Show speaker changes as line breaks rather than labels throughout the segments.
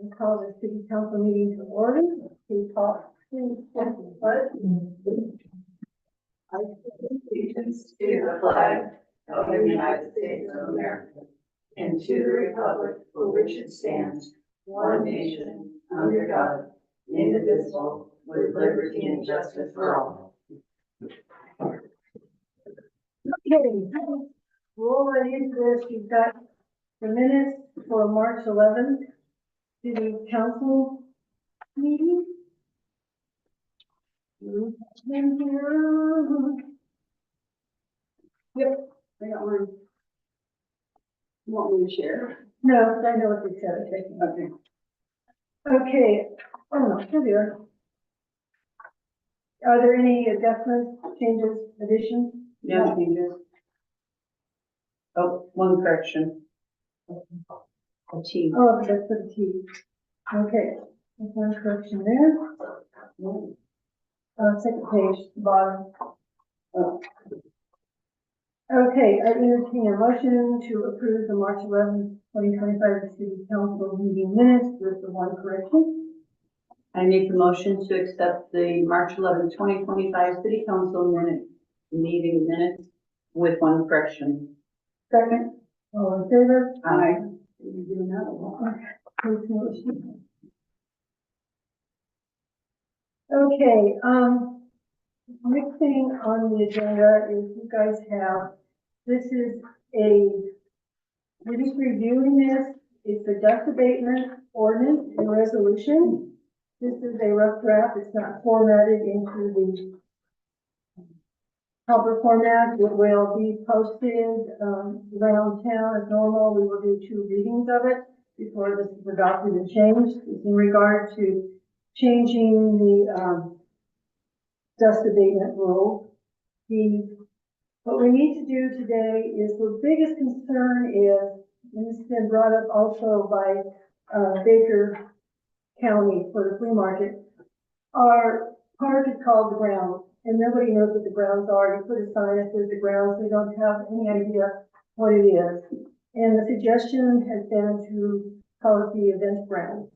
We call the city council meeting to order. We talk.
I pledge allegiance to the flag of the United States of America and to the republic for which it stands, one nation, under God, indivisible, with liberty and justice for all.
Okay, roll right into this. You've got the minutes for March 11th, city council meeting. Yep,
I got one. You want me to share?
no, I know what they said.
Okay.
Okay, oh no, here they are. Are there any adjustments, changes, additions?
No changes. Oh, one correction. A T.
Oh, that's for the T. Okay, there's one correction there. Second page, bottom.
Oh.
Okay, I entertain a motion to approve the March 11th, 2025 city council meeting minutes with the one correction.
I make the motion to accept the March 11th, 2025 city council meeting minutes with one correction.
Second, all in favor?
Aye.
You do another one. Please motion. Okay, next thing on the agenda is you guys have, this is we're just reviewing this. It's a dust abatement ordinance and resolution. This is a rough draft. It's not formatted into the proper format. It will be posted, around town as normal. We will do 2 readings of it before this is adopted and changed. It's in regard to changing the, dust abatement rule. What we need to do today is, the biggest concern is, and this has been brought up also by, Baker County for the flea market. Our park is called the grounds, and nobody knows what the grounds are. You put a sign that says the grounds, we don't have any idea what it is. And the suggestion has been to call it the event ground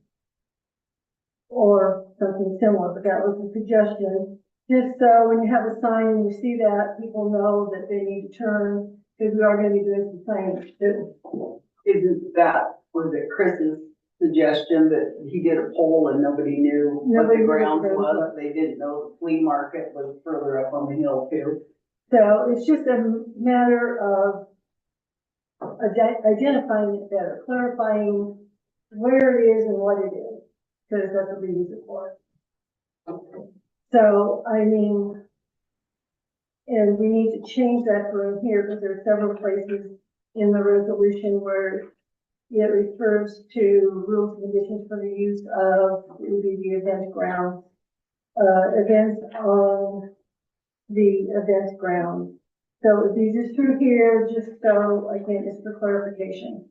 or something similar, but that was the suggestion. Just so when you have a sign and you see that, people know that they need to turn, because we are going to be doing some signage too.
Isn't that, was it Chris's suggestion that he did a poll and nobody knew what the grounds was? They didn't know the flea market was further up on the hill too.
So it's just a matter of identifying it better, clarifying where it is and what it is, because that's what we use it for.
Okay.
So, I mean, and we need to change that for in here, because there are several places in the resolution where it refers to rules and conditions for the use of, it would be the event ground, events on the event ground. So these are through here, just so, again, just for clarification.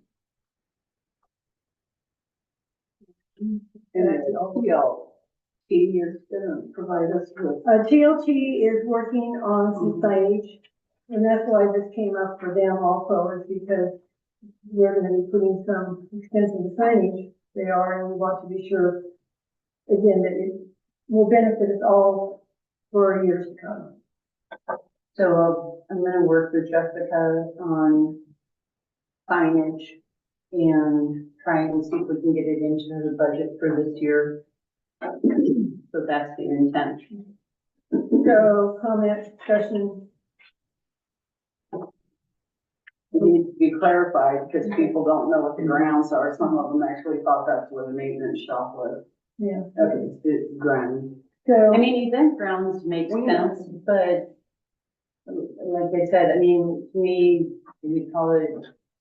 And then TLT is gonna provide us with.
TLT is working on some signage, and that's why this came up for them also, is because we're gonna be putting some extensive signage. They are, and we want to be sure, again, that it will benefit us all for years to come.
So I'm gonna work with Jessica on signage and try and see if we can get it into the budget for this year. So that's the intent.
So, comment, discussion.
It needs to be clarified because people don't know what the grounds are. Some of them actually thought that's where the maintenance shop was.
Yeah.
Okay, it's ground.
So,
I mean, event grounds make sense, but like I said, I mean, to me, we call it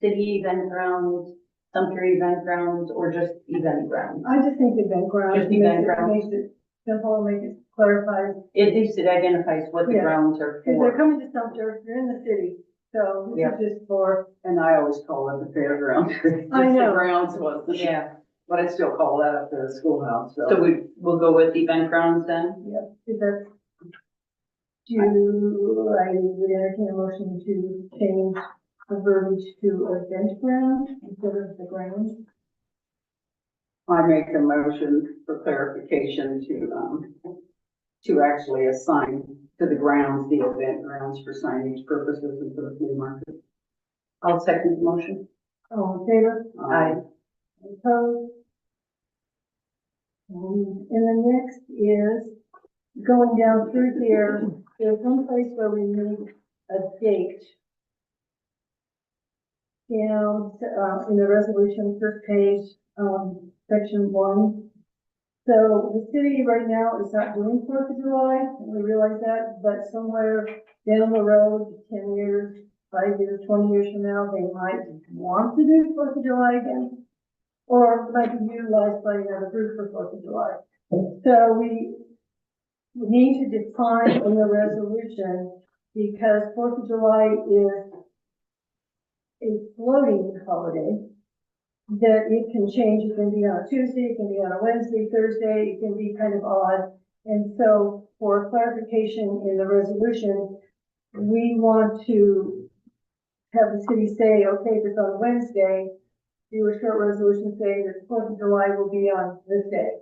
city event grounds, Sumter event grounds, or just event grounds.
I just think event ground
Just event grounds.
makes it simple, makes it clarified.
At least it identifies what the
Yeah.
grounds are
Because they're
for.
coming to Sumter, they're in the city, so this
Yeah.
is just for,
And I always call it the fairground.
I know.
The grounds was,
Yeah,
but I still call that up the schoolhouse, so.
so we'll go with event grounds then?
is that, I would entertain a motion to change the verbiage to event ground instead of the grounds.
I make a motion for clarification to actually assign to the grounds, the event grounds for signage purposes and for the flea market.
I'll second the motion.
All in favor?
Aye.
Opposed? And the next is, going down through here, there's one place where we need a date. Down, in the resolution, first page, section 1. So the city right now is not doing 4th of July, and we realize that, but somewhere down the road, 10 years, 5 years, 20 years from now, they might want to do 4th of July again, or might be utilized by another group for 4th of July. So we need to define in the resolution, because 4th of July is a floating holiday, that it can change. It can be on a Tuesday, it can be on a Wednesday, Thursday, it can be kind of odd. And so for clarification in the resolution, we want to have the city say, okay, if it's on Wednesday, do a short resolution saying that the 4th of July will be on this day.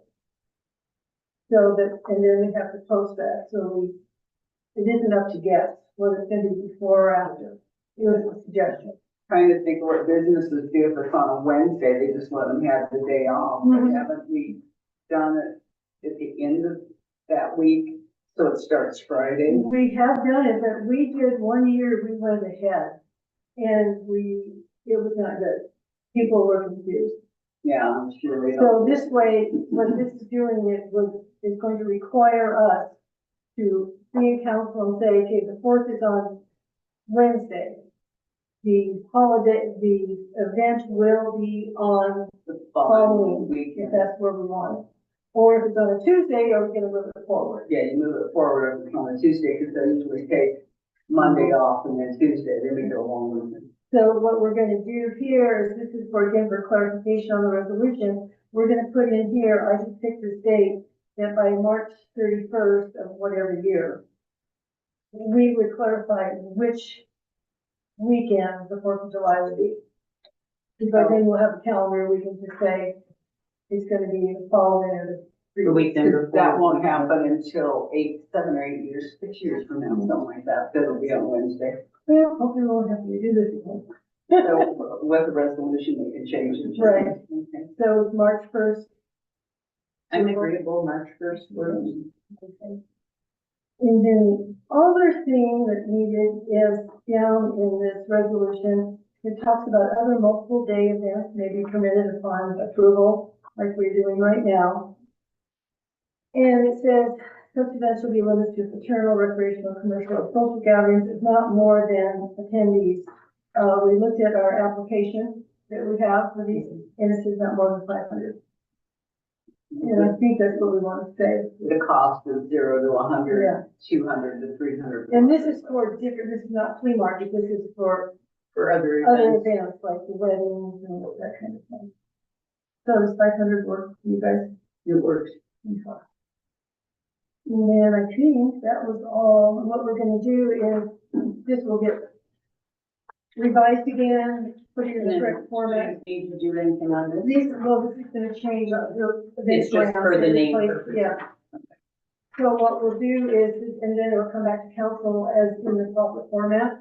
So that, and then we have to post that, so it isn't up to guess whether it's going to be before or after. It was a suggestion.
Trying to think of what businesses do if it's on a Wednesday, they just let them have the day off.
Mhm.
Haven't we done it at the end of that week, so it starts Friday?
We have done it, but we did one year, we went ahead, and it was not good. People were confused.
Yeah, I'm sure they
So
don't.
this way, what this is doing is going to require us to be in council and say, okay, the 4th is on Wednesday. The holiday, the event will be on
The
following
following
week,
week.
if that's where we want it. Or if it's on a Tuesday, are we gonna move it forward?
Yeah, you move it forward on a Tuesday, because they usually take Monday off and then Tuesday, then we go long weekend.
So what we're gonna do here is, this is for, again, for clarification on the resolution, we're gonna put in here, I just picked this date, that by March 31st of whatever year, we would clarify which weekend the 4th of July would be. Because then we'll have a calendar, we can just say, it's gonna be the following or
The weekend before.
That won't happen until 7 or 8 years, 6 years from now, something like that, it'll be on Wednesday.
Well, hopefully we won't have to do this again.
So with the resolution, they can change it.
Right.
Okay.
So it's March 1st.
I'm agreeable, March 1st.
Okay. And then the other thing that needed is down in this resolution, it talks about other multiple day events may be permitted upon approval, like we're doing right now. And it says, such events will be limited to fraternal, recreational, commercial, or social gatherings, if not more than attendees. We looked at our application that we have for these, and it says not more than 500. And I think that's what we want to say.
The cost is 0 to 100,
Yeah.
200 to 300.
And this is for different, this is not flea market, this is for
For other
other
events.
events, like the weddings and that kind of thing. So does 500 work for you guys?
It works.
Okay. And then I think that was all. And what we're gonna do is, this will get revised again, put it in the correct format.
Need to do anything on this?
These, well, this is gonna change.
It's just for the name purpose.
Yeah. So what we'll do is, and then it'll come back to council as in the proper format.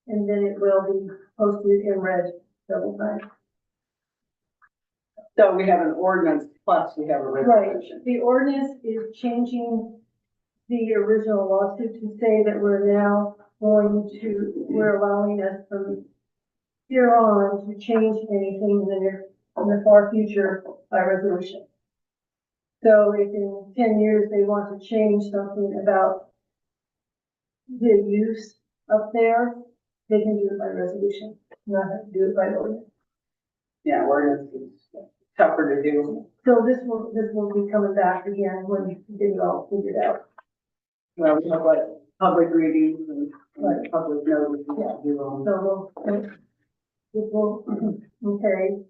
And then it will be posted in red several times.
So we have an ordinance plus we have a
Right,
resolution.
the ordinance is changing the original lawsuit to say that we're now we're allowing us from here on to change anything in the far future by resolution. So if in 10 years they want to change something about the use up there, they can do it by resolution, not have to do it by ordinance.
Yeah, ordinance is tougher to do.
So this will be coming back again when we get it all figured out.
Well, we have like public readings and
Right.
public notices
Yeah.
to do on.
So okay.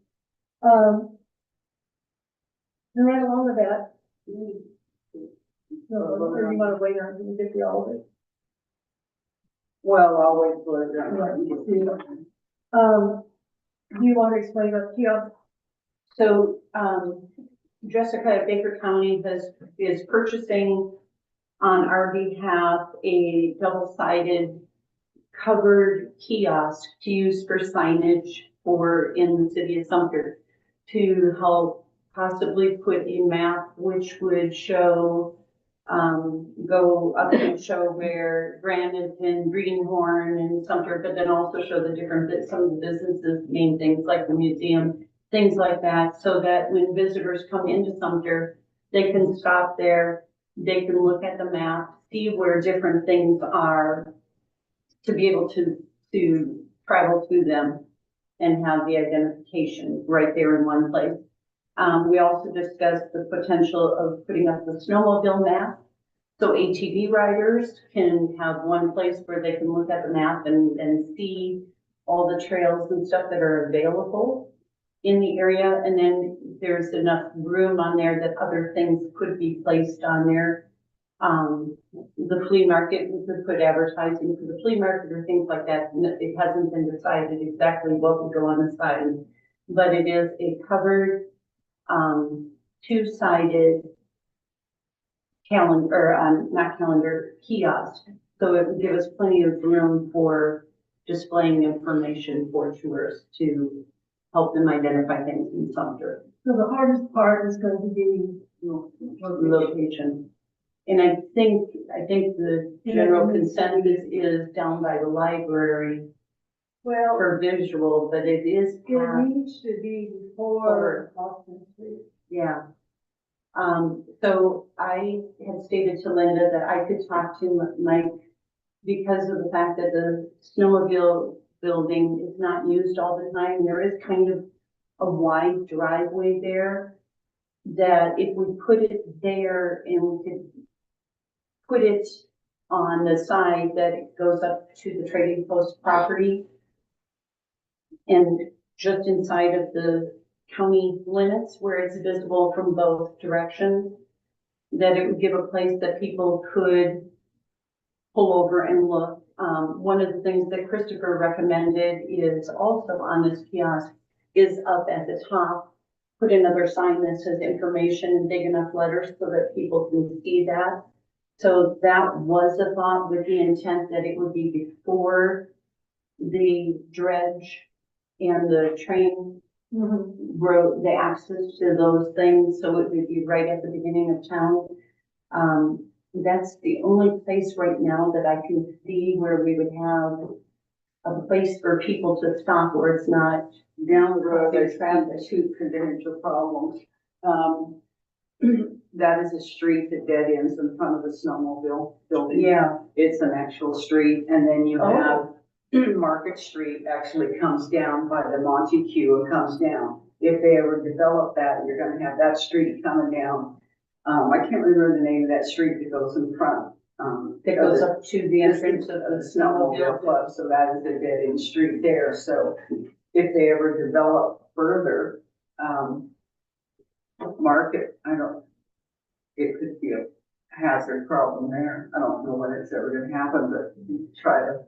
And right along with that, so or you want to wait until we get the all of it?
Well, I'll wait for it.
Do you want to explain about kiosk?
So, Jessica at Baker County is purchasing on our behalf a double-sided covered kiosk to use for signage for in the city of Sumter to help possibly put a map which would show, go up and show where Granite and Greenhorn and Sumter, but then also show the different, some of the businesses, main things like the museum, things like that, so that when visitors come into Sumter, they can stop there, they can look at the map, see where different things are, to be able to travel to them and have the identification right there in one place. We also discussed the potential of putting up the snowmobile map. So ATV riders can have one place where they can look at the map and see all the trails and stuff that are available in the area. And then there's enough room on there that other things could be placed on there. The flea market, we could put advertising for the flea market or things like that. It hasn't been decided exactly what would go on the side, but it is a covered, two-sided calendar, or not calendar, kiosk. So it would give us plenty of room for displaying information for tourists to help them identify things in Sumter.
So the hardest part is going to be
Location. And I think the general consensus is down by the library
well,
for visual, but it is
it
past,
needs to be before Austin Street.
yeah. So I had stated to Linda that I could talk to Mike because of the fact that the snowmobile building is not used all the time. There is kind of a wide driveway there that if we put it there and we could put it on the side that it goes up to the trading post property and just inside of the county limits where it's visible from both directions, that it would give a place that people could pull over and look. One of the things that Christopher recommended is also on this kiosk is up at the top, put another sign that says information in big enough letters so that people can see that. So that was a thought with the intent that it would be before the dredge and the train road, the access to those things. So it would be right at the beginning of town. That's the only place right now that I can see where we would have a place for people to stop where it's not
Down the road, there's two potential problems. That is a street that dead ends in front of the snowmobile building.
Yeah.
It's an actual street, and then you
Oh.
have Market Street actually comes down by the Montague and comes down. If they ever develop that, you're gonna have that street coming down. I can't remember the name of that street that goes in front.
That goes up to the entrance of the
Snowmobile
snowmobile.
Club, so that is a dead end street there, so if they ever develop further, market, it could be a hazard problem there. I don't know when it's ever gonna happen, but try to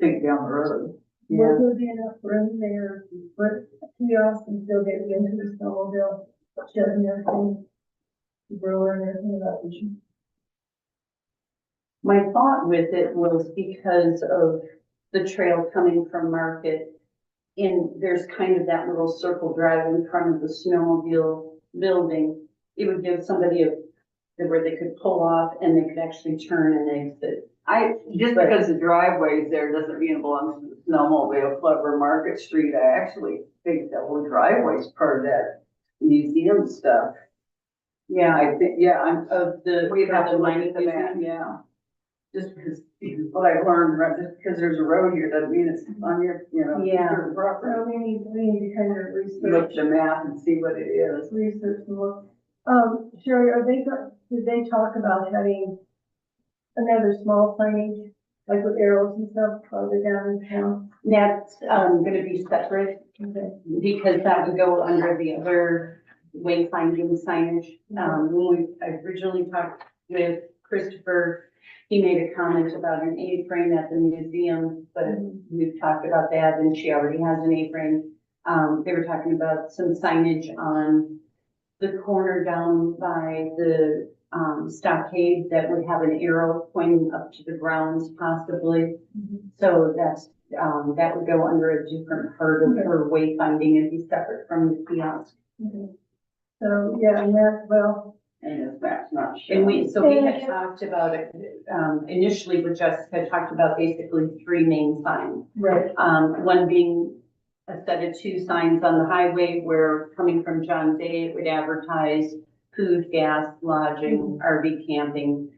think down the road.
Will there be enough room there to put a kiosk and still get into the snowmobile, shed and everything? The brewer and everything about the
My thought with it was because of the trail coming from Market, and there's kind of that little circle drive in front of the snowmobile building, it would give somebody where they could pull off and they could actually turn and exit.
Just because the driveway's there doesn't mean it belongs to the Snowmobile Club or Market Street. I actually think that whole driveway's part of that museum stuff.
Yeah,
I think, yeah,
we've had the
mining
mining museum.
yeah. Just because, what I've learned, right, just because there's a road here doesn't mean it's on your,
Yeah.
certain property.
So we need to kind of
Look
research,
at the map and see what it is.
and look. Sherry, did they talk about having another small signage, like with arrows and stuff, farther down in town?
That's, gonna be separate
Okay.
because that would go under the other wayfinding signage. When I originally talked with Christopher, he made a comment about an A-frame at the museum, but we've talked about that and she already has an A-frame. They were talking about some signage on the corner down by the, stockade that would have an arrow pointing up to the grounds possibly. So that's, that would go under a different part of her wayfinding and be separate from the kiosk.
Okay. So, yeah, and that, well,
And if that's not
And
shown.
so we had talked about it, initially with Jessica, had talked about basically three main signs.
right,
One being a set of two signs on the highway where coming from John Day, it would advertise food, gas, lodging, RV camping.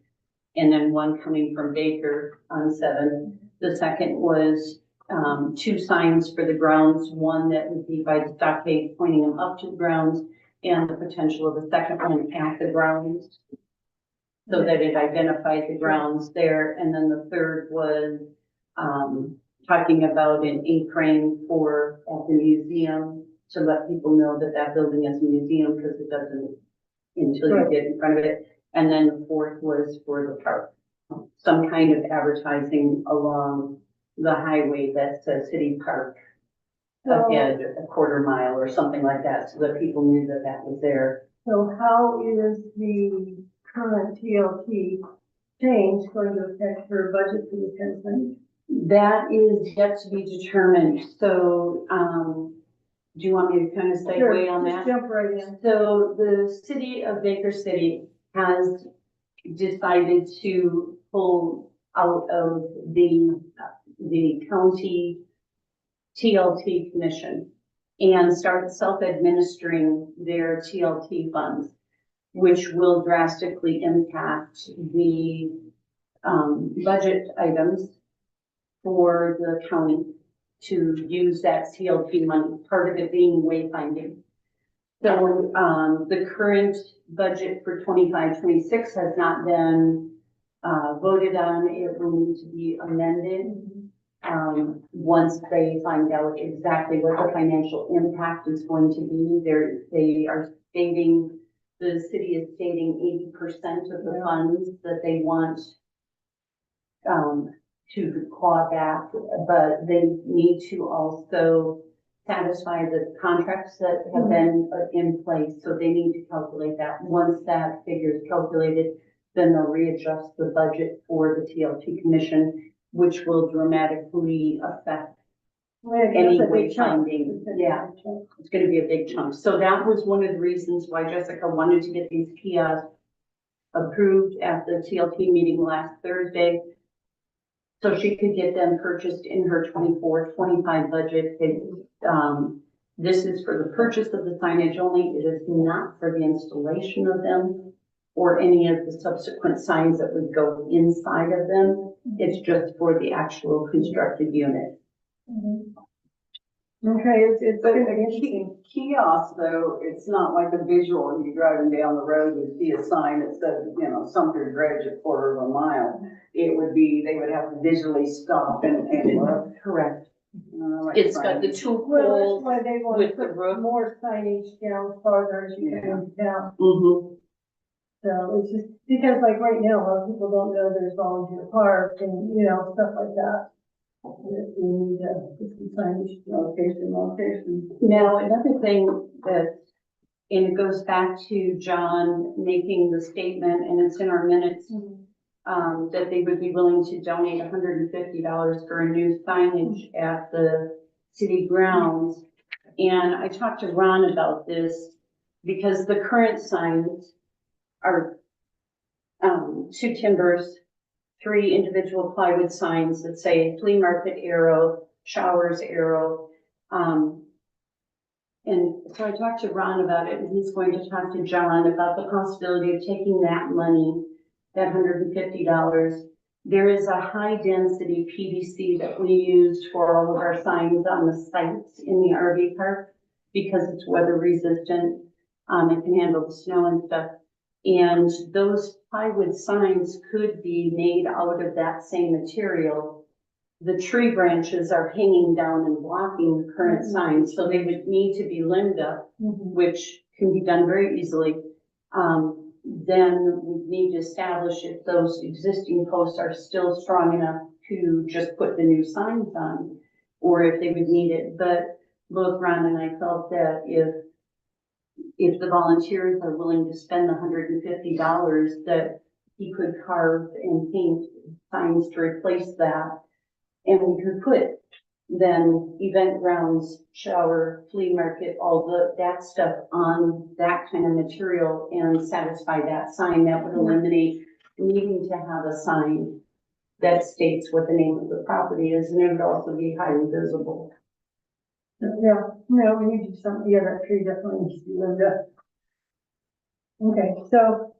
And then one coming from Baker on 7. The second was, two signs for the grounds, one that would be by the stockade pointing them up to the grounds, and the potential of a second one at the grounds, so that it identified the grounds there. And then the third was, talking about an A-frame for at the museum to let people know that that building is a museum, because it doesn't until you
Right.
get in front of it. And then the fourth was for the park, some kind of advertising along the highway that says City Park
so,
ahead a quarter mile or something like that, so that people knew that that was there.
so how is the current TLT change going to affect her budget for this kind of thing?
That is yet to be determined. So, do you want me to kind of
Sure,
segue on
just
that?
jump right in.
So the city of Baker City has decided to pull out of the county TLT commission and start self-administering their TLT funds, which will drastically impact the budget items for the county to use that TLT money, part of it being wayfinding. So, the current budget for 25-26 has not been, voted on. It will need to be amended, once they find out exactly what the financial impact is going to be. They are stating, the city is stating 80% of the funds that they want, to claw back, but they need to also satisfy the contracts that have been in place, so they need to calculate that. Once that figure is calculated, then they'll readjust the budget for the TLT commission, which will dramatically affect
Well,
any
that's a big chunk.
wayfinding. Yeah, it's gonna be a big chunk. So that was one of the reasons why Jessica wanted to get these kiosks approved at the TLT meeting last Thursday, so she could get them purchased in her 24-25 budget. This is for the purchase of the signage only. It is not for the installation of them or any of the subsequent signs that would go inside of them. It's just for the actual constructed unit.
Mhm. Okay, it's
But
gonna
a
be interesting.
kiosk though, it's not like a visual, you driving down the road, you see a sign that says, you know, Sumter Dredge a quarter of a mile. It would be, they would have to visually stop and look.
Correct.
Like
It's got the
signage.
two
Well, that's
poles.
why they want to
with the
put
roof.
more signage down farther as you
Yeah.
come down.
Mhm.
So it's just, because like right now, a lot of people don't know there's volunteer park and, you know, stuff like that. That we need to put some signage, location.
Now, another thing that, and it goes back to John making the statement, and it's in our minutes, that they would be willing to donate $150 for a new signage at the city grounds. And I talked to Ron about this because the current signs are, 2 timbers, 3 individual plywood signs that say flea market arrow, showers arrow. And so I talked to Ron about it, and he's going to talk to John about the possibility of taking that money, that $150. There is a high density PVC that we use for all of our signs on the sites in the RV park because it's weather resistant. It can handle the snow and stuff. And those plywood signs could be made out of that same material. The tree branches are hanging down and blocking the current signs, so they would need to be limbed up, which can be done very easily. Then we need to establish if those existing posts are still strong enough to just put the new signs on, or if they would need it. But both Ron and I felt that if the volunteers are willing to spend the $150, that he could carve and paint signs to replace that. And we could put then event grounds, shower, flea market, all that stuff on that kind of material and satisfy that sign. That would eliminate needing to have a sign that states what the name of the property is, and it would also be highly visible.
Yeah, no, we need to do something, yeah, that tree definitely needs to be limbed up. Okay, so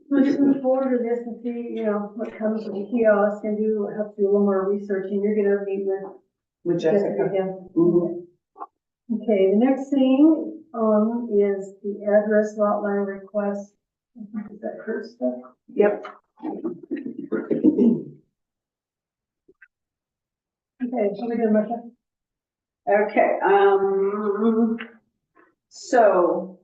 we'll just move forward to this and see, you know, what comes with the kiosk and have to do a little more research, and you're gonna meet with Jessica again.
Mhm.
Okay, the next thing, is the address lot line request. Is that Kurt's stuff?
Yep.
Okay, so we doing, Martha?
Okay, so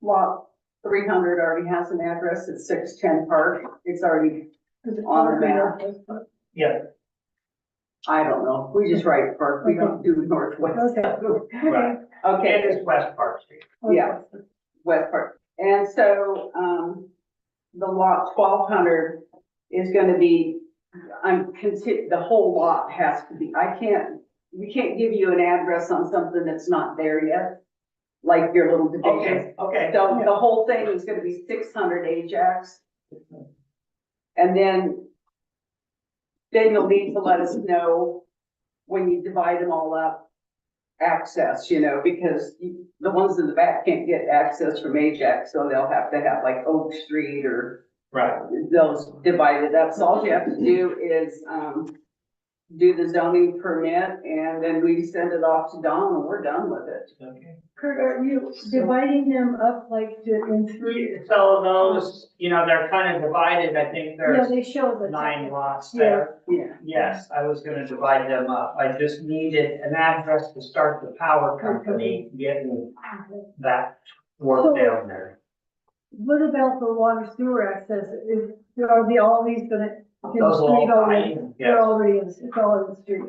lot 300 already has an address at 610 Park. It's already, On the map.
Yeah,
I don't know, we just write Park, we don't do Northwest.
Okay.
right.
Okay,
It is West Park Street.
Yeah. West Park. And so, the lot 1200 is gonna be, the whole lot has to be, we can't give you an address on something that's not there yet, like your little division.
Okay.
So the whole thing is gonna be 600 Ajax. And then you'll need to let us know when you divide them all up, access, you know, because the ones in the back can't get access from Ajax, so they'll have to have like Oak Street or
Right.
those divided up. So all you have to do is, do the zoning permit, and then we send it off to Dawn and we're done with it.
Okay.
Kurt, are you dividing them up like in three?
So those, you know, they're kind of divided. I think
Yeah,
there's
they show the.
9 lots there.
Yeah.
Yes, I was gonna divide them up. I just needed an address to start the power company getting that work down there.
What about the water sewer access? Are all these gonna? in the
Those will all
street already?
tie in,
They're
yes.
already it's all in the street.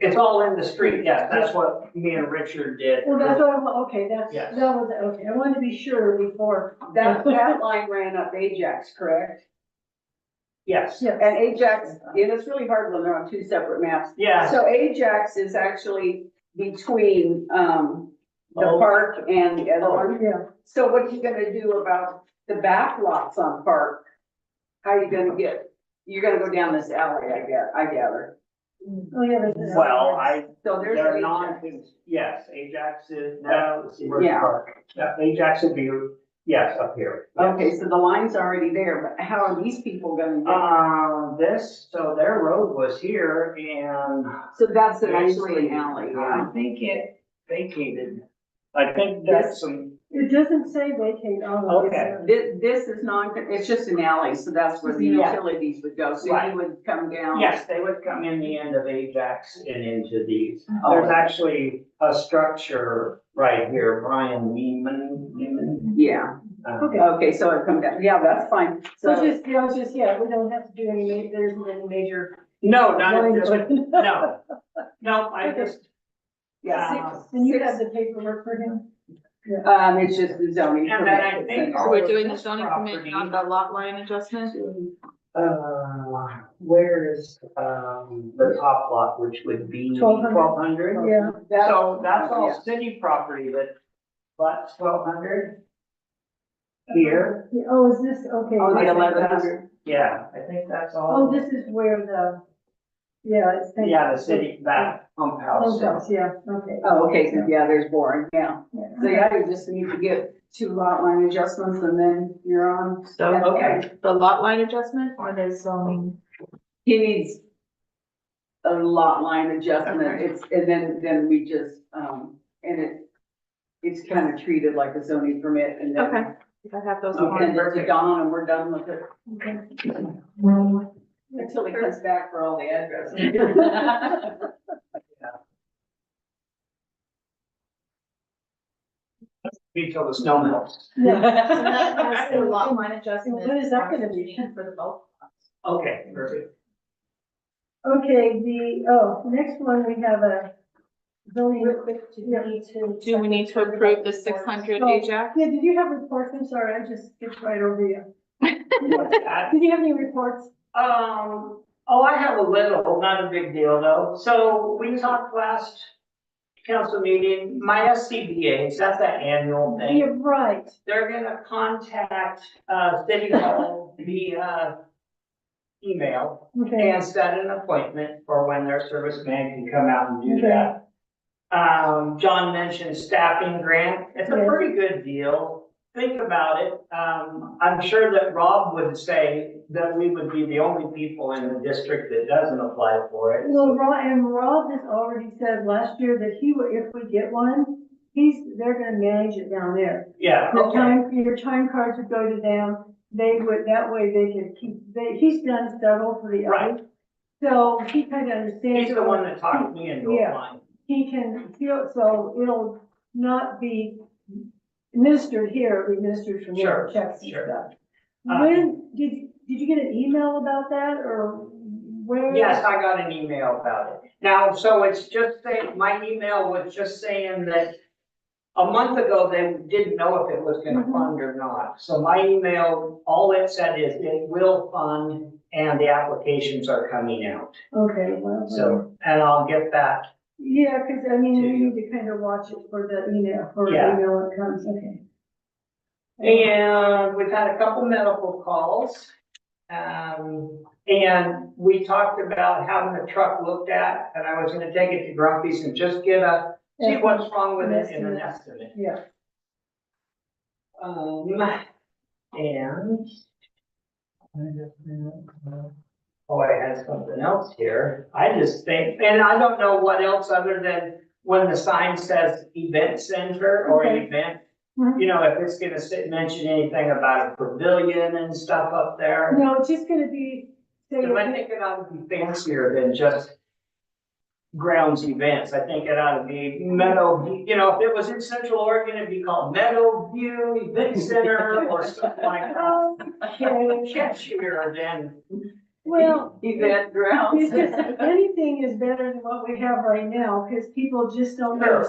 It's all in the street, yes. That's what me and Richard did.
Well, that's what okay,
Yes.
that was, okay, I wanted to be sure before.
That line ran up Ajax, correct?
Yes,
Yeah,
And Ajax, and it's really hard when they're on two separate maps.
yeah.
So Ajax is actually between, the
Oh.
park and Edward.
yeah.
So what are you gonna do about the back lots on Park? How are you gonna you're gonna go down this alley, I gather.
Oh, yeah. there's-
Well,
So there's
they're
Ajax.
not, yes, Ajax is,
Yeah.
Park. Yeah, Ajax would be, yes, up here. yes.
Okay, so the line's already there, but how are these people gonna
So their road was here and
So that's actually an alley,
I
yeah.
think it vacated. I think that's some,
It doesn't say vacate on it.
Okay.
This is it's just an alley, so that's where the
Yeah.
utilities would go, so
Right.
you would come down.
yes, they would come in the end of Ajax and into these.
Oh.
There's actually a structure right here, Brian Neiman.
Yeah,
Okay.
okay, so it come down, yeah, that's fine,
So
so,
just, we don't have to do there isn't any major.
No, not at
line
this,
put-
no, I
Okay.
just,
yeah,
And you
six-
have the paperwork for him?
it's just the zoning.
and then I
permit.
think.
So
all
we're
of
doing the
this
zoning permit,
property-
not the lot line adjustment?
Where is, the top lot, which would be
1200?
1200?
Yeah,
So that's all
Yeah.
city property but 1200 here,
Yeah, oh, is this, okay.
Oh, the
I think
1100.
yeah, I think that's
Oh,
all.
this is where it's.
Yeah, the city, that pump house.
Yeah, okay.
Oh, okay, so yeah, there's Warren, yeah,
Yeah.
so yeah, you just need to get 2 lot line adjustments and then you're on.
So,
Okay.
the lot line adjustment or the zoning?
He needs a lot line adjustment,
Okay.
and then we just, it's kind of treated like a zoning permit, and then
Okay. If I have those.
we
Okay.
send it to Dawn and we're done with it,
Okay.
until he comes back for all the addresses.
Be till the snow melts.
Yeah.
The lot line adjustment.
What is that gonna be?
For the both.
Okay, perfect.
Okay, next one, we have a zoning.
Real quick, do we
Yeah.
need to? Do we need to approve the 600 Ajax?
Yeah, did you have reports? I'm sorry, I just skipped right over you.
That-
Did you have any reports?
Oh, I have a little, not a big deal though. So we talked last council meeting, my SCBA's, that's that annual thing.
You're right.
They're gonna contact, City Hall via email
Okay,
and set an appointment for when their serviceman can come out and do
Okay.
that. John mentioned staffing grant. It's a
Yes.
pretty good deal. Think about it. I'm sure that Rob would say that we would be the only people in the district that doesn't apply for it.
well, Rob has already said last year that he would, if we get one, they're gonna manage it down there.
Yeah, okay.
Your time cards would go to them, they would, that way they could he's done several for the
Right.
others. So he kinda understands.
He's the one that talked me into
Yeah.
applying.
He can feel, so it'll not be administered here, it'll be administered from
Sure,
your checks and
sure.
stuff. When, did you get an email about that, or where?
Yes, I got an email about it. Now, so it's just saying, my email was just saying that a month ago, they didn't know if it was gonna
Mhm.
fund or not. So my email, all it said is it will fund and the applications are coming out.
Okay, well.
So, and I'll get that.
Yeah, cause I mean, we
To-
need to kind of watch it for the email,
Yeah.
email when it comes, okay.
And we've had a couple medical calls. And we talked about having the truck looked at, and I was gonna take it to Grumpy's and just see what's wrong with it in an estimate.
Yeah,
And. Oh, I had something else here. I just think, and I don't know what else other than when the sign says event center or
Okay.
event.
Mhm.
You know, if it's gonna mention anything about a pavilion and stuff up there.
no, it's just gonna be, say,
Cause I think it ought to be fancier than just grounds events. I think it ought to be Meadow, you know, if it was in Central Oregon, it'd be called Meadow View Event Center or something like that.
okay,
Catchier than,
well,
Event grounds.
it's just, anything is better than what we have right now, cause people just don't
Sure.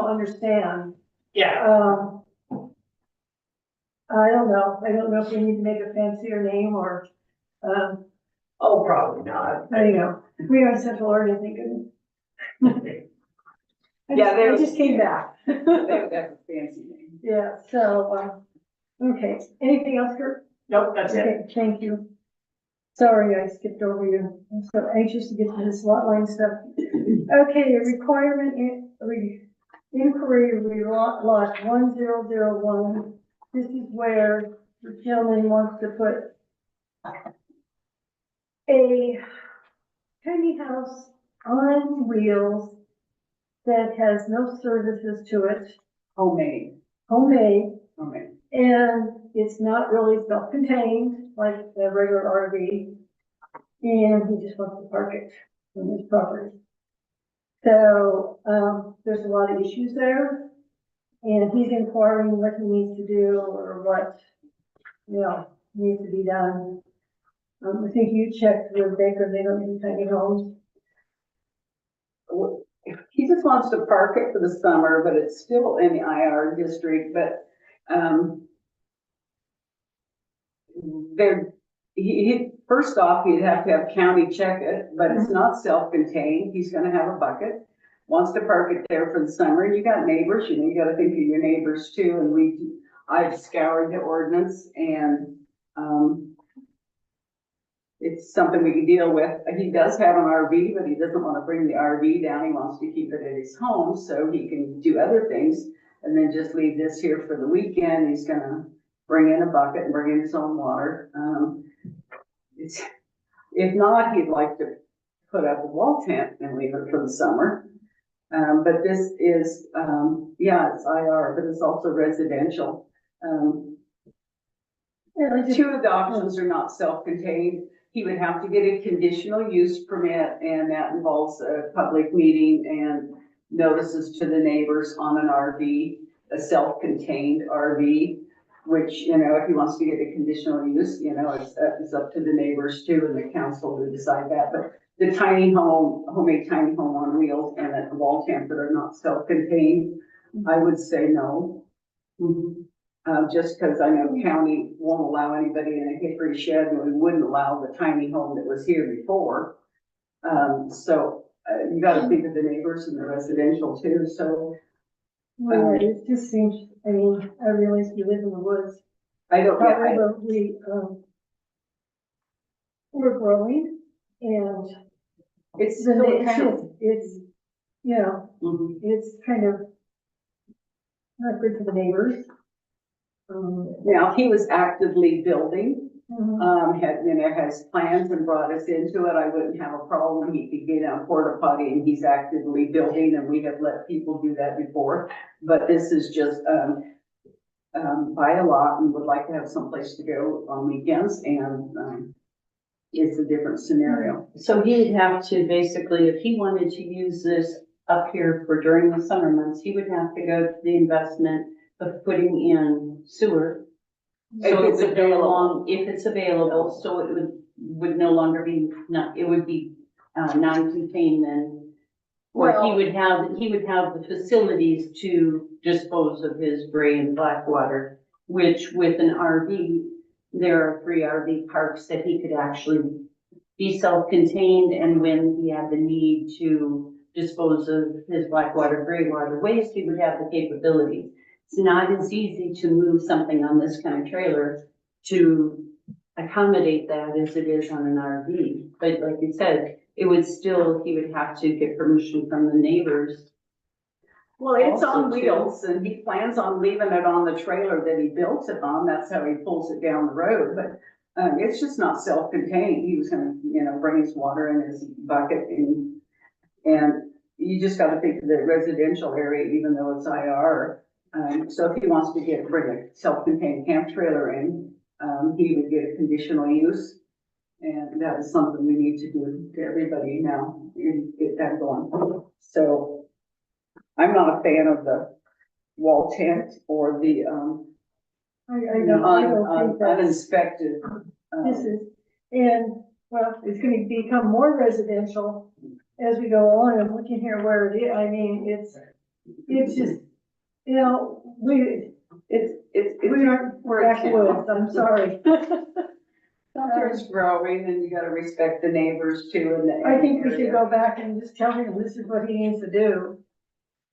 understand.
yeah,
I don't know if we need to make a fancier name or,
oh, probably not.
I don't know, we are in Central Oregon thinking.
Yeah, they-
I just came back.
That's a fancy name.
Yeah, so, okay, anything else, Kurt?
Nope, that's it.
Okay, thank you. Sorry, I skipped over you. I'm so anxious to get to this lot line stuff. Okay, inquiry lot 1001. This is where the gentleman wants to put a tiny house on wheels that has no services to it,
Homemade,
homemade,
homemade.
and it's not really self-contained like the regular RV. And he just wants to park it on his property. So, there's a lot of issues there. And he's inquiring what he needs to do or what, needs to be done. I think you checked with Baker, they don't do tiny homes.
He just wants to park it for the summer, but it's still in the IR district, but, first off, he'd have to have county check it, but it's not self-contained, he's gonna have a bucket. Wants to park it there for the summer, and you got neighbors, you gotta think of your neighbors too, and I've scoured the ordinance and, it's something we can deal with. He does have an RV, but he doesn't want to bring the RV down. He wants to keep it at his home so he can do other things and then just leave this here for the weekend. He's gonna bring in a bucket and bring in his own water. If not, he'd like to put up a wall tent and leave it for the summer. But this is, it's IR, but it's also residential. Two of the options are not self-contained. He would have to get a conditional use permit, and that involves a public meeting and notices to the neighbors on an RV, a self-contained RV, which, if he wants to get a conditional use, it's up to the neighbors too, and the council to decide that. But the tiny home, homemade tiny home on wheels and at the wall tent that are not self-contained, I would say no. Just because I know county won't allow anybody in a hickory shed, and we wouldn't allow the tiny home that was here before. You gotta think of the neighbors and the residential too, so
Well, it just seems, I mean, I realize we live in the woods.
I don't,
However, we're growing and
it's
then
still a
it's
town.
just, it's, you know,
Mhm.
it's kind of not good for the neighbors.
Now, he was actively building,
Mhm.
has plans and brought us into it, I wouldn't have a problem, he could get on porta potty and he's actively building, and we have let people do that before. But this is just, buy a lot and would like to have someplace to go on weekends, and, it's a different scenario.
So he would have to basically, if he wanted to use this up here for during the summer months, he would have to go to the investment of putting in sewer.
If
So it
it's
would no
available.
long, if it's available, so it would no longer be, not, it would be, non-contained then. Or he would have the facilities to dispose of his gray and black water, which with an RV, there are 3 RV parks that he could actually be self-contained, and when he had the need to dispose of his black water, gray water waste, he would have the capability. It's not as easy to move something on this kind of trailer to accommodate that as it is on an RV. But like you said, it would still, he would have to get permission from the neighbors.
Well, it's on
Also, too.
wheels, and he plans on leaving it on the trailer that he built it on, that's how he pulls it down the road, but it's just not self-contained, he was gonna, bring his water in his bucket, and you just gotta think of the residential area, even though it's IR. So if he wants to bring a self-contained camp trailer in, he would get a conditional use, and that is something we need to do to everybody now, and get that going. So I'm not a fan of the wall tent or the,
I don't think that's,
uninspected.
this is, and, well, it's gonna become more residential as we go on. I'm looking here where it is, I mean, it's just, we aren't backwoods, I'm sorry.
It's growing, and you gotta respect the neighbors too, and
I think we should go back and just tell him this is what he needs to do.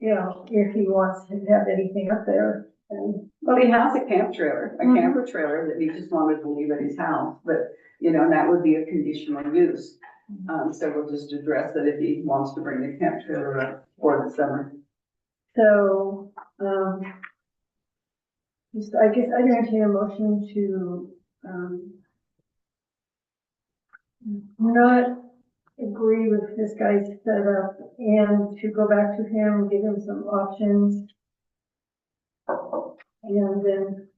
If he wants to have anything up there. And
Well, he has a camp trailer, a camper trailer that he just wanted to leave at his house, but, and that would be a conditional use. So we'll just address it if he wants to bring the camp trailer up for the summer.
so, I guess I entertain a motion to, not agree with this guy's setup and to go back to him, give him some options. And then,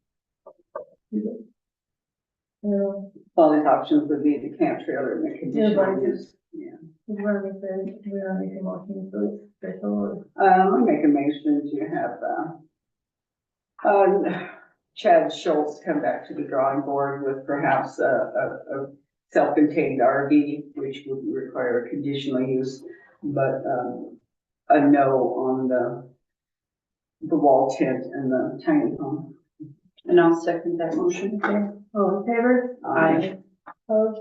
All these options would be the camp trailer and the conditional
right.
use. Yeah.
we want to make a motion for this special.
I make a motion to have, Chad Schultz come back to the drawing board with perhaps a self-contained RV, which would require a conditional use, but, a no on the wall tent and the tiny home.
And I'll second that motion.
All in favor?
Aye.
Opposed?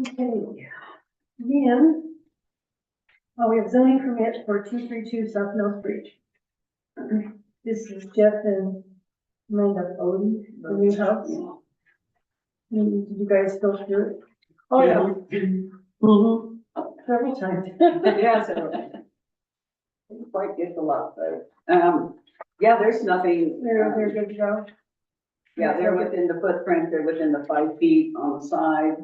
Okay. Then, we have zoning permit for 232 South Mill Street. This is Jeff and Amanda Odie, the new house. Did you guys go through it? Oh, yeah.
Mm-hmm.
Several times.
Yeah, so. Didn't quite get the lot, but, yeah, there's nothing.
They're good to go.
Yeah, they're within the footprint, they're within the 5 feet on the side.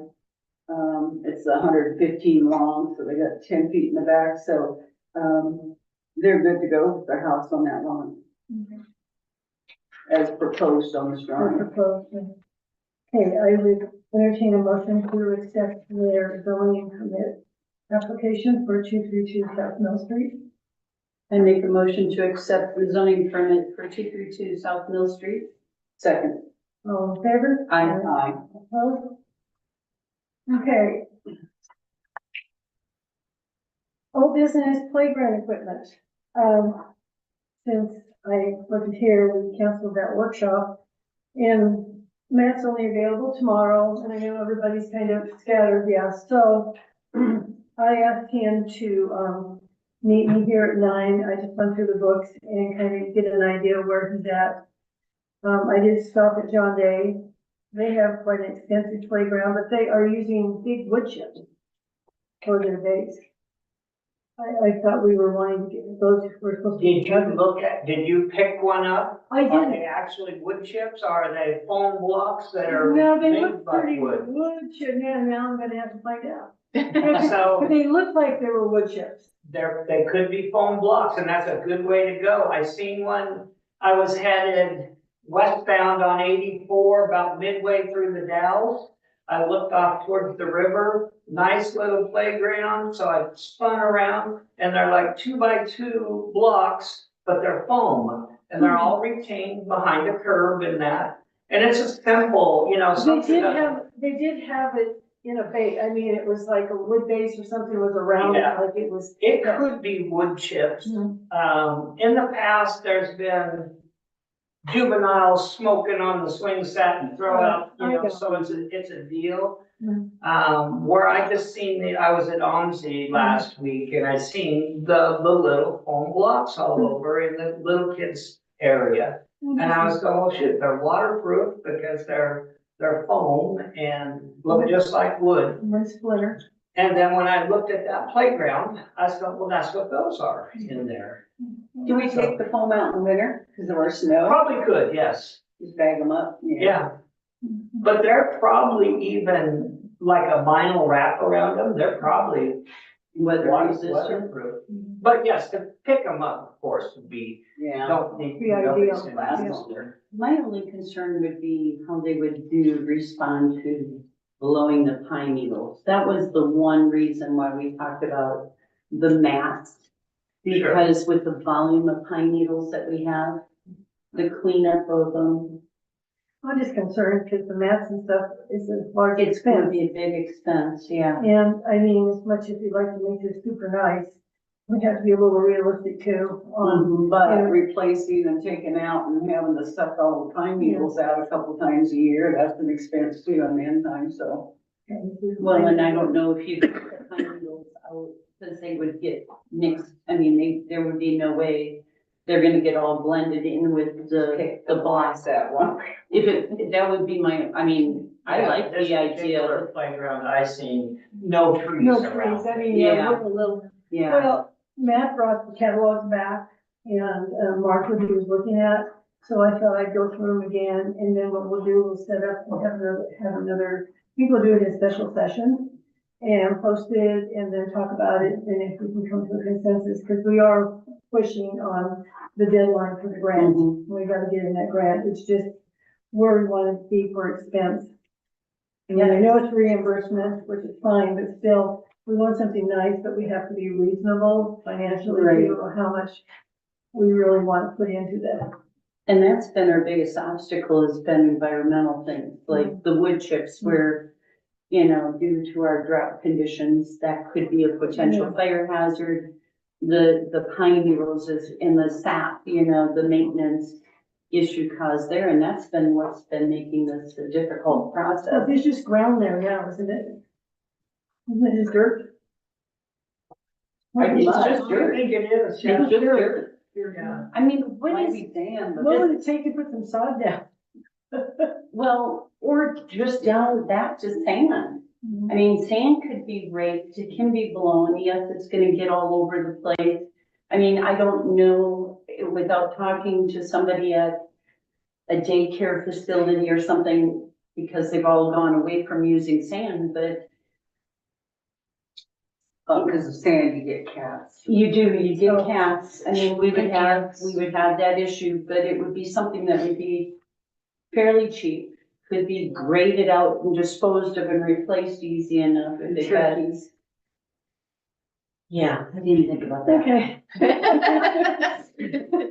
It's 115 long, so they got 10 feet in the back, so, they're good to go with their house on that lawn. As proposed on this drawing.
Okay, I would entertain a motion to accept their zoning permit application for 232 South Mill Street.
I make a motion to accept the zoning permit for 232 South Mill Street.
Second.
All in favor?
Aye.
Aye.
Opposed? Okay, Old business playground equipment. Since I wasn't here, we canceled that workshop. And Matt's only available tomorrow, and I know everybody's kind of scattered, yeah, so I asked him to, meet me here at 9. I just went through the books and kind of get an idea where he's at. I did stop at John Day. They have quite an extensive playground, but they are using big wood chips for their base. I thought we were wanting to get those, we're supposed to.
Did you pick one up?
I
Are
didn't.
they actually wood chips? Are they foam blocks that are
No, they
made
look
by
pretty
wood?
wood chip, yeah, now I'm gonna have to find out.
So-
But they look like they were wood chips.
They could be foam blocks, and that's a good way to go. I seen one, I was headed westbound on 84, about midway through the Dalles. I looked off towards the river, nice little playground, so I spun around, and they're like 2x2 blocks, but they're foam, and they're all retained behind a curb and that. And it's a simple,
They
something
did
that,
have it in a base, I mean, it was like a wood base or something was around it,
Yeah.
like it was.
it could be wood chips.
Mhm.
In the past, there's been juveniles smoking on the swing set and throw out, so it's a deal.
Mhm.
Where I just seen I was at OMSI last week and I seen the little foam blocks all over in the little kids area. And I was going, oh shit, they're waterproof because they're foam and look just like wood.
One splinter.
And then when I looked at that playground, I thought, well, that's what those are in there.
Do we take the foam out in the winter because of our snow?
Probably could, yes.
Just bag them up?
Yeah, but they're probably even like a vinyl wrap around them, they're probably waterproof. But yes, to pick them up, of course, would be,
Yeah.
don't need.
Be
nobody's
ideal.
gonna
Yeah.
use there.
My only concern would be how they would respond to blowing the pine needles. That was the one reason why we talked about the mats.
Sure.
Because with the volume of pine needles that we have, the cleanup of them,
I'm just concerned because the mats and stuff is a large
it's gonna
expense.
be a big expense, yeah.
And I mean, as much as we'd like to make this super nice, we have to be a little realistic too on.
But
Yeah.
replacing and taking out and having to suck all the pine needles out a couple times a year, that's an expense too on the end time, so.
Well, and I don't know if you could put the pine needles out, because they would get mixed, I mean, there would be no way they're gonna get all blended in with the blocks.
That one.
That would be I mean, I
Yeah,
like
this
the
particular
idea,
Playground I seen, no trees
No,
around.
please, I mean, yeah,
Yeah.
we're a little.
yeah.
Well, Matt brought the catalogs back and marked what he was looking at. So I thought I'd go through them again, and then what we'll do, we'll set up and have another, we will do it in a special session and post it and then talk about it, and if we can come to a consensus, because we are pushing on the deadline for the grant.
Mhm.
We gotta get in that grant. It's just where we want to be for expense. And I know it's reimbursement, which is fine, but still, we want something nice, but we have to be reasonable financially
Right.
too, or how much we really want to put into that.
And that's been our biggest obstacle, has been environmental things, like the wood chips where, due to our drought conditions, that could be a potential fire hazard. The pine needles is in the sap, the maintenance issue caused there, and that's been what's been making this a difficult
So
process.
there's just ground there now, isn't it? Isn't it just dirt?
It's just
I
dirt.
think it is,
It's
yeah.
just dirt.
Yeah.
I mean, what
Might
is,
be sand, but
What would it take to put some sod down?
well, or just down that to sand. I mean, sand could be raked, it can be blown, yes, it's gonna get all over the place. I mean, I don't know, without talking to somebody at a daycare facility or something, because they've all gone away from using sand, but
because of sand, you get cats.
you get
So-
cats. I mean, we would have that issue, but it would be something that would be fairly cheap. Could be graded out and disposed of and replaced easy enough if they had.
Turkeys.
Yeah, I didn't think about that.
Okay.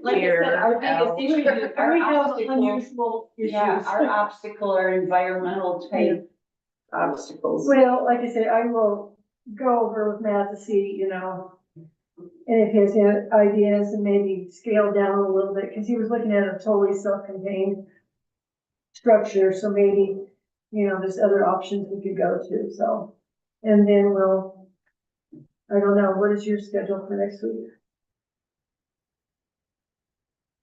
Like I said, our biggest issue, our
We have
obstacle,
unusual
yeah,
issues.
our obstacle are environmental type obstacles.
Well, like I say, I will go over with Matt to see, And if he has any ideas and maybe scale down a little bit, because he was looking at a totally self-contained structure, so maybe, you know, there's other options we could go to, so. And then I don't know, what is your schedule for next week?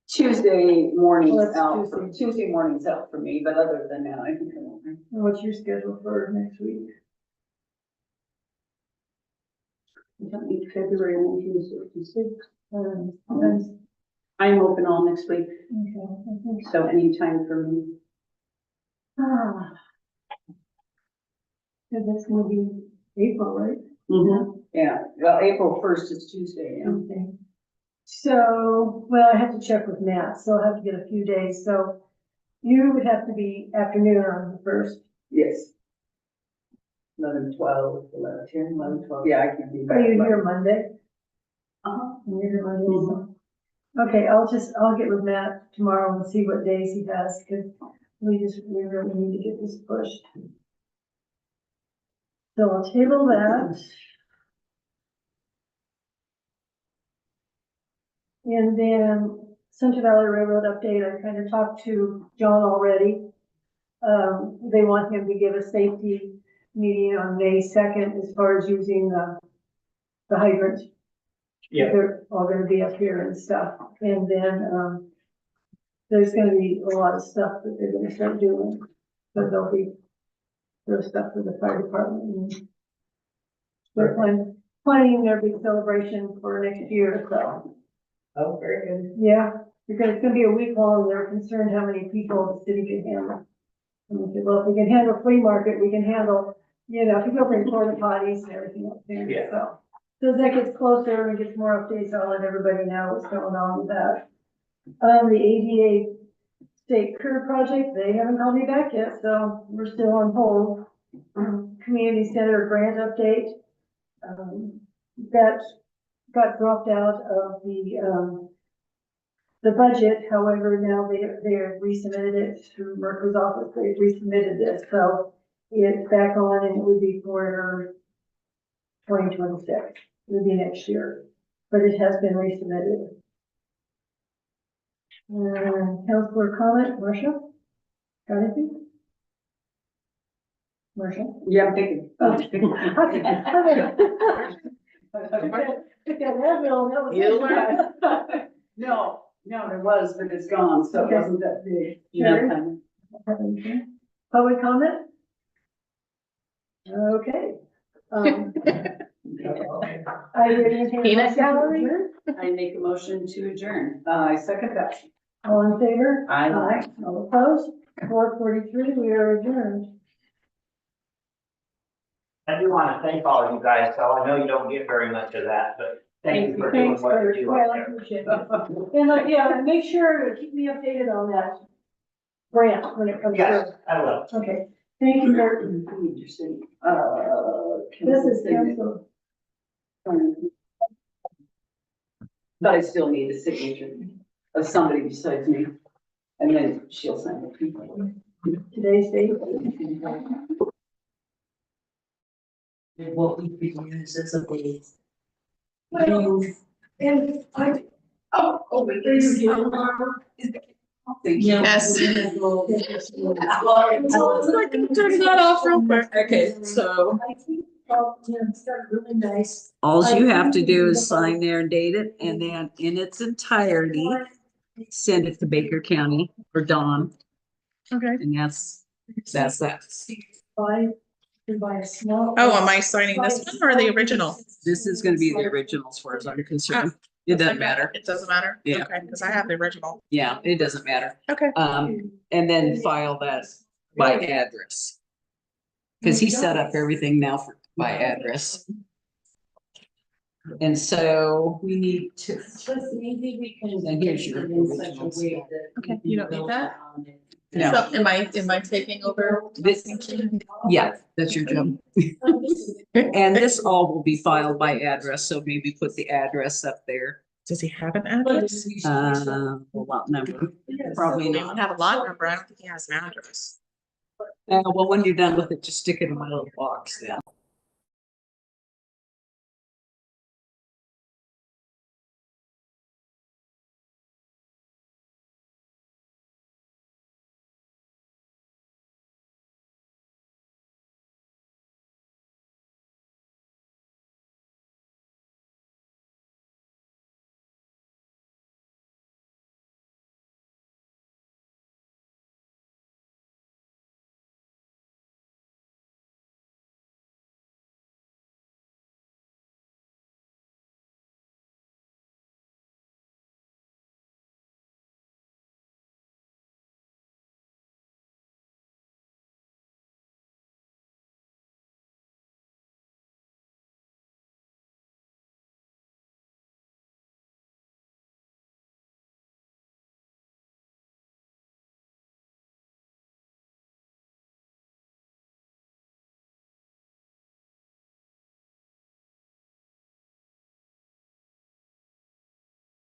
Tuesday morning's
Well, that's
out,
Tuesday.
Tuesday morning's out for me, but other than that, I can come over.
And what's your schedule for next week?
We don't need February 1966.
Sometimes,
I'm open all next week,
okay, I think
so anytime for me.
Ah. Cause that's gonna be April, right?
Yeah, well, April 1st is Tuesday, yeah.
Okay. So, well, I have to check with Matt, so I'll have to get a few days, so you would have to be afternoon on the first.
Yes. 11, 12, 11, 10, 11, 12, yeah, I can be back.
Are you here Monday?
Uh-huh.
You're here Monday, so. Okay, I'll get with Matt tomorrow and see what days he has, cause we really need to get this pushed. So I'll table that. And then Central Valley Railroad update, I kind of talked to John already. They want him to give a safety meeting on May 2nd as far as using the hydrant.
Yeah.
They're all gonna be up here and stuff. And then, there's gonna be a lot of stuff that they're gonna start doing. So there's stuff for the fire department. And they're planning their big celebration for next year, so.
Oh, very good.
Yeah, because it's gonna be a week long, they're concerned how many people the city can handle. And we said, well, if we can handle flea market, we can handle, you know, if you go bring porta potties and everything up there,
Yeah.
so. So as that gets closer and gets more updates, I'll let everybody know what's going on with that. The ADA state curb project, they haven't called me back yet, so we're still on hold. Community center grant update, that got dropped out of the budget, however, now they have resubmitted it through Merkel's office, they've resubmitted this, so it's back on and it would be for 2026, it would be next year, but it has been resubmitted. Councilor comment, Marcia? Got anything? Marcia?
Yeah, I'm thinking. No, there was, but it's gone, so it
Okay.
wasn't that big.
Sure.
No.
Have anything? Public comment? Okay. I would entertain a
Peanut
motion to
gallery?
adjourn.
I make a motion to adjourn. I second that.
All in favor?
Aye.
All opposed? 4:43, we are adjourned.
I do want to thank all of you guys, so I know you don't get very much of that, but thank you for doing
Thanks
what
for,
you do
well,
out
I
there.
appreciate it. And yeah, make sure to keep me updated on that grant when it comes
Yes,
through.
I will.
Okay, thank you, Kurt.
Interesting.
This is council.
But I still need a signature of somebody besides me. And then she'll sign it.
Today's date.
What we could use as a base.
Well, and I. Oh, wait, there you go.
Yes. Turn that off real quick.
Okay, so
I think, start really nice.
all you have to do is sign there and date it, and then in its entirety, send it to Baker County or Dawn,
Okay.
and that's that.
Buy a small.
Oh, am I signing this one or the original?
This is gonna be the original as far as I'm concerned. It doesn't matter.
It doesn't matter?
Yeah.
Okay, because I have the original.
Yeah, it doesn't matter.
Okay.
And then file that by address. Cause he set up everything now by address. And so we need to.
Maybe we can.
And here's your originals.
Okay, you don't need that?
No,
So am I taking over?
This- yeah, that's your job. And this all will be filed by address, so maybe put the address up there.
Does he have an address?
Lot number, probably
We don't
not.
have a lot number. I don't think he has an address.
Well, when you're done with it, just stick it in my little box then.